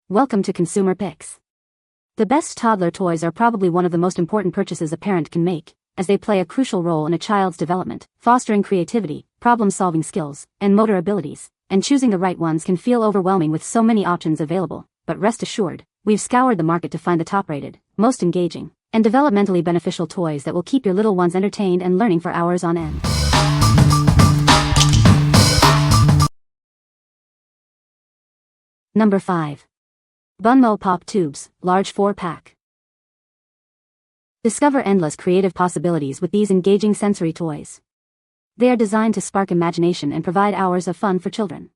Welcome to Consumer Picks. The best toddler toys are probably one of the most important purchases a parent can make, as they play a crucial role in a child's development, fostering creativity, problem-solving skills, and motor abilities, and choosing the right ones can feel overwhelming with so many options available, but rest assured, we've scoured the market to find the top-rated, most engaging, and developmentally beneficial toys that will keep your little ones entertained and learning for hours on end. Number 5. BUNMO Pop Tubes, Large 4-Pack. Discover endless creative possibilities with these engaging sensory toys. They are designed to spark imagination and provide hours of fun for children.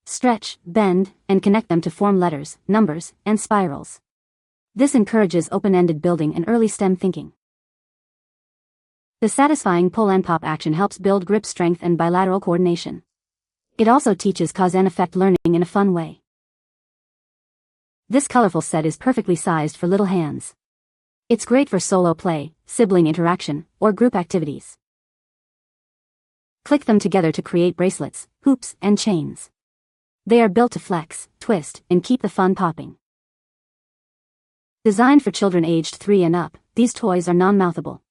Stretch, bend, and connect them to form letters, numbers, and spirals. This encourages open-ended building and early STEM thinking. The satisfying pull and pop action helps build grip strength and bilateral coordination. It also teaches cause and effect learning in a fun way. This colorful set is perfectly sized for little hands. It's great for solo play, sibling interaction, or group activities. Click them together to create bracelets, hoops, and chains. They are built to flex, twist, and keep the fun popping. Designed for children aged 3 and up, these toys are non-mouthable.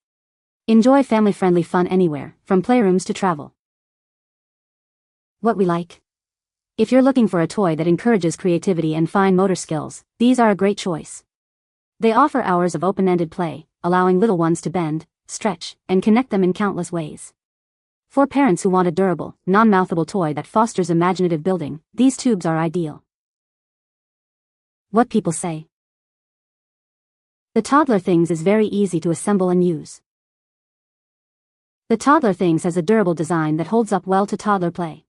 Enjoy family-friendly fun anywhere, from playrooms to travel. What we like? If you're looking for a toy that encourages creativity and fine motor skills, these are a great choice. They offer hours of open-ended play, allowing little ones to bend, stretch, and connect them in countless ways. For parents who want a durable, non-mouthable toy that fosters imaginative building, these tubes are ideal. What people say. The Toddler Things is very easy to assemble and use. The Toddler Things has a durable design that holds up well to toddler play.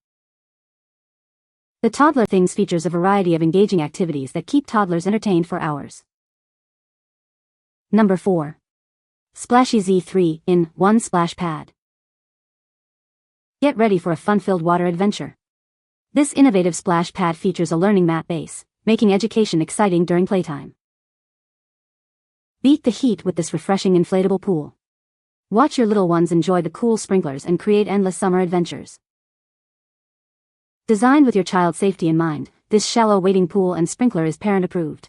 The Toddler Things features a variety of engaging activities that keep toddlers entertained for hours. Number 4. SplashEZ 3-in-1 Splash Pad. Get ready for a fun-filled water adventure. This innovative splash pad features a learning mat base, making education exciting during playtime. Beat the heat with this refreshing inflatable pool. Watch your little ones enjoy the cool sprinklers and create endless summer adventures. Designed with your child's safety in mind, this shallow wading pool and sprinkler is parent-approved.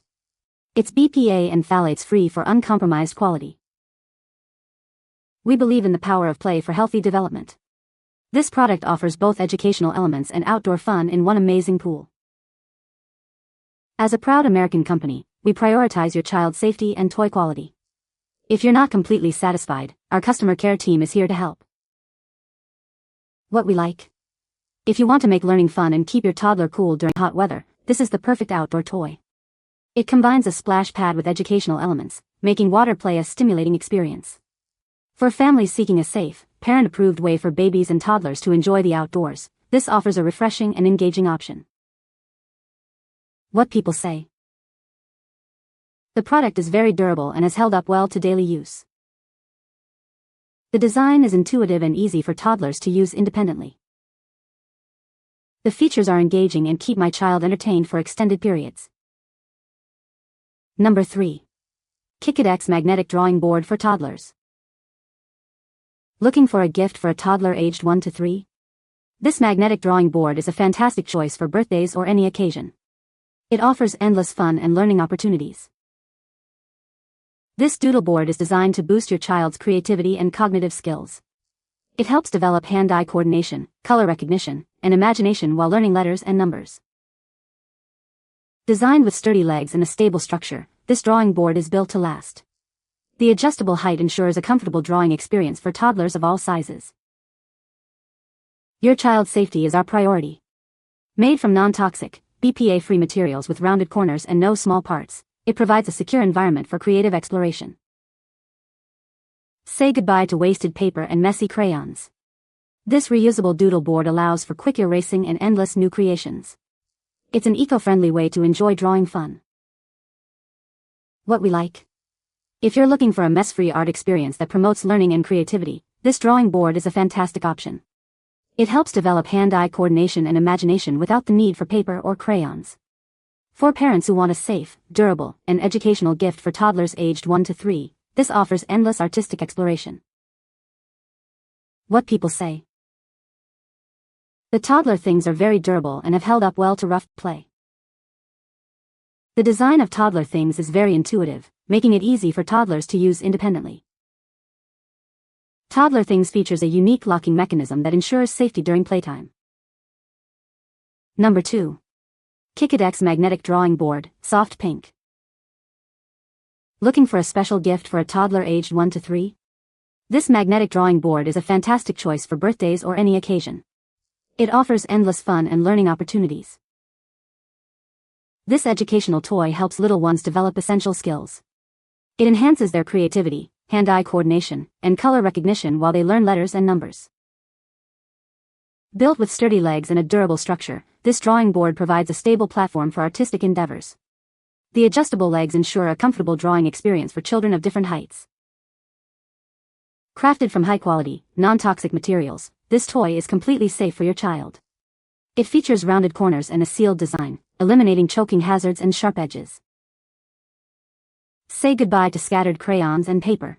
It's BPA and phthalates-free for uncompromised quality. We believe in the power of play for healthy development. This product offers both educational elements and outdoor fun in one amazing pool. As a proud American company, we prioritize your child's safety and toy quality. If you're not completely satisfied, our customer care team is here to help. What we like? If you want to make learning fun and keep your toddler cool during hot weather, this is the perfect outdoor toy. It combines a splash pad with educational elements, making water play a stimulating experience. For families seeking a safe, parent-approved way for babies and toddlers to enjoy the outdoors, this offers a refreshing and engaging option. What people say. The product is very durable and has held up well to daily use. The design is intuitive and easy for toddlers to use independently. The features are engaging and keep my child entertained for extended periods. Number 3. Kikidex Magnetic Drawing Board for Toddlers. Looking for a gift for a toddler aged 1 to 3? This magnetic drawing board is a fantastic choice for birthdays or any occasion. It offers endless fun and learning opportunities. This doodle board is designed to boost your child's creativity and cognitive skills. It helps develop hand-eye coordination, color recognition, and imagination while learning letters and numbers. Designed with sturdy legs and a stable structure, this drawing board is built to last. The adjustable height ensures a comfortable drawing experience for toddlers of all sizes. Your child's safety is our priority. Made from non-toxic, BPA-free materials with rounded corners and no small parts, it provides a secure environment for creative exploration. Say goodbye to wasted paper and messy crayons. This reusable doodle board allows for quick erasing and endless new creations. It's an eco-friendly way to enjoy drawing fun. What we like? If you're looking for a mess-free art experience that promotes learning and creativity, this drawing board is a fantastic option. It helps develop hand-eye coordination and imagination without the need for paper or crayons. For parents who want a safe, durable, and educational gift for toddlers aged 1 to 3, this offers endless artistic exploration. What people say. The Toddler Things are very durable and have held up well to rough play. The design of toddler things is very intuitive, making it easy for toddlers to use independently. Toddler things features a unique locking mechanism that ensures safety during playtime. Number 2. Kikidex Magnetic Drawing Board, Soft Pink. Looking for a special gift for a toddler aged 1 to 3? This magnetic drawing board is a fantastic choice for birthdays or any occasion. It offers endless fun and learning opportunities. This educational toy helps little ones develop essential skills. It enhances their creativity, hand-eye coordination, and color recognition while they learn letters and numbers. Built with sturdy legs and a durable structure, this drawing board provides a stable platform for artistic endeavors. The adjustable legs ensure a comfortable drawing experience for children of different heights. Crafted from high-quality, non-toxic materials, this toy is completely safe for your child. It features rounded corners and a sealed design, eliminating choking hazards and sharp edges. Say goodbye to scattered crayons and paper.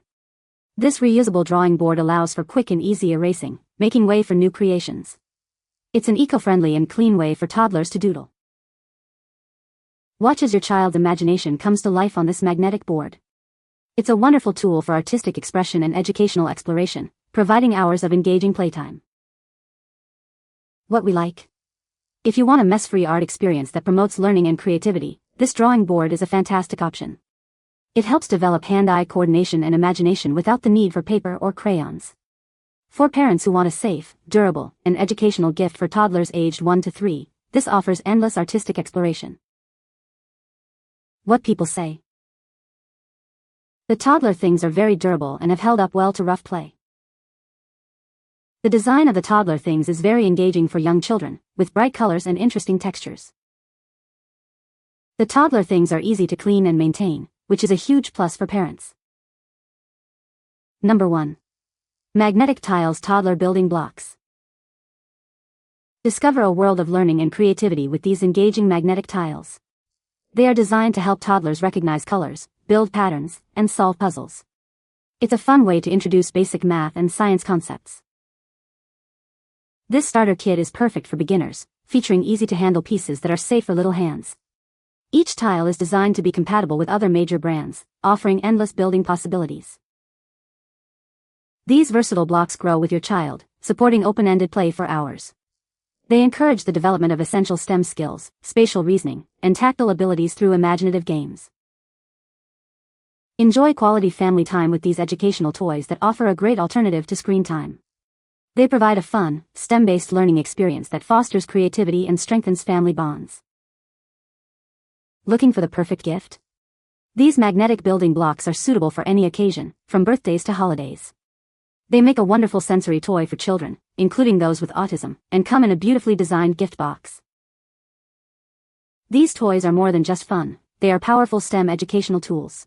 This reusable drawing board allows for quick and easy erasing, making way for new creations. It's an eco-friendly and clean way for toddlers to doodle. Watch as your child's imagination comes to life on this magnetic board. It's a wonderful tool for artistic expression and educational exploration, providing hours of engaging playtime. What we like? If you want a mess-free art experience that promotes learning and creativity, this drawing board is a fantastic option. It helps develop hand-eye coordination and imagination without the need for paper or crayons. For parents who want a safe, durable, and educational gift for toddlers aged 1 to 3, this offers endless artistic exploration. What people say. The toddler things are very durable and have held up well to rough play. The design of the toddler things is very engaging for young children, with bright colors and interesting textures. The toddler things are easy to clean and maintain, which is a huge plus for parents. Number 1. Magnetic Tiles Toddler Building Blocks. Discover a world of learning and creativity with these engaging magnetic tiles. They are designed to help toddlers recognize colors, build patterns, and solve puzzles. It's a fun way to introduce basic math and science concepts. This starter kit is perfect for beginners, featuring easy-to-handle pieces that are safe for little hands. Each tile is designed to be compatible with other major brands, offering endless building possibilities. These versatile blocks grow with your child, supporting open-ended play for hours. They encourage the development of essential STEM skills, spatial reasoning, and tactile abilities through imaginative games. Enjoy quality family time with these educational toys that offer a great alternative to screen time. They provide a fun, STEM-based learning experience that fosters creativity and strengthens family bonds. Looking for the perfect gift? These magnetic building blocks are suitable for any occasion, from birthdays to holidays. They make a wonderful sensory toy for children, including those with autism, and come in a beautifully designed gift box. These toys are more than just fun, they are powerful STEM educational tools.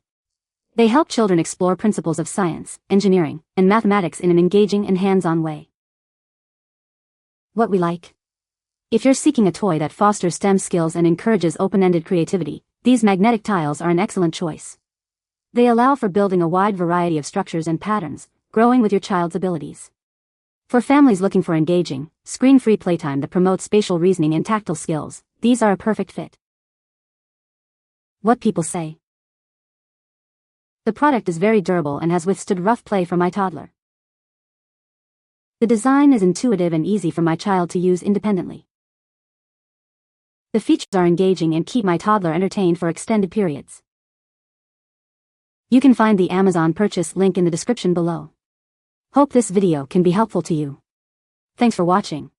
They help children explore principles of science, engineering, and mathematics in an engaging and hands-on way. What we like? If you're seeking a toy that fosters STEM skills and encourages open-ended creativity, these magnetic tiles are an excellent choice. They allow for building a wide variety of structures and patterns, growing with your child's abilities. For families looking for engaging, screen-free playtime that promotes spatial reasoning and tactile skills, these are a perfect fit. What people say. The product is very durable and has withstood rough play for my toddler. The design is intuitive and easy for my child to use independently. The features are engaging and keep my toddler entertained for extended periods. You can find the Amazon purchase link in the description below. Hope this video can be helpful to you. Thanks for watching.